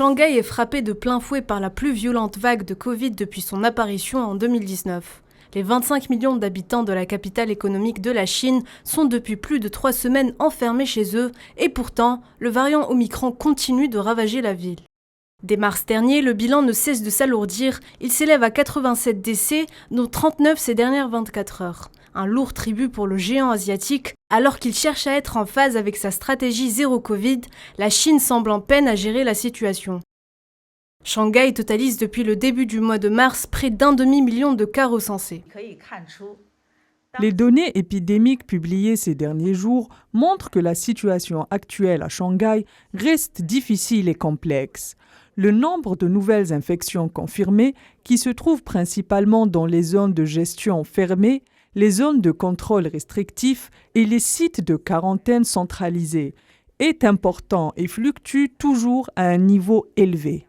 Shanghai est frappé de plein fouet par la plus violente vague de Covid depuis son apparition en 2019. Les 25 millions d'habitants de la capitale économique de la Chine sont depuis plus de 3 semaines enfermés chez eux et pourtant, le variant Omicron continue de ravager la ville. Dès mars dernier, le bilan ne cesse de s'alourdir. Il s'élève à 87 décès, dont 39 ces dernières 24 heures. Un lourd tribut pour le géant asiatique. Alors qu'il cherche à être en phase avec sa stratégie zéro Covid, la Chine semble en peine à gérer la situation. Shanghai totalise depuis le début du mois de mars près d'1 demi-million de cas recensés. Les données épidémiques publiées ces derniers jours montrent que la situation actuelle à Shanghai reste difficile et complexe. Le nombre de nouvelles infections confirmées, qui se trouvent principalement dans les zones de gestion fermées, les zones de contrôle restrictif et les sites de quarantaine centralisés, est important et fluctue toujours à un niveau élevé.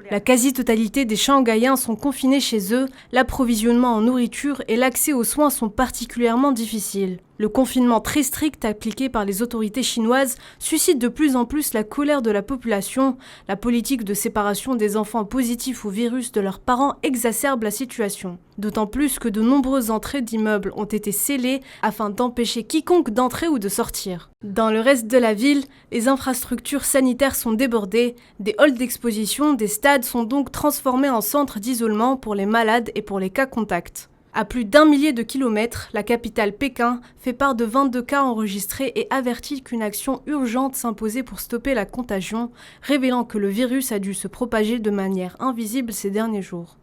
La quasi-totalité des Shanghaïens sont confinés chez eux, l'approvisionnement en nourriture et l'accès aux soins sont particulièrement difficiles. Le confinement très strict appliqué par les autorités chinoises suscite de plus en plus la colère de la population. La politique de séparation des enfants positifs au virus de leurs parents exacerbe la situation. D'autant plus que de nombreuses entrées d'immeubles ont été scellées afin d'empêcher quiconque d'entrer ou de sortir. Dans le reste de la ville, les infrastructures sanitaires sont débordées. Des halls d'exposition, des stades sont donc transformés en centres d'isolement pour les malades et pour les cas contacts. À plus d'1 millier de kilomètres, la capitale Pékin fait part de 22 cas enregistrés et avertit qu'une action urgente s'imposait pour stopper la contagion, révélant que le virus a dû se propager de manière invisible ces derniers jours.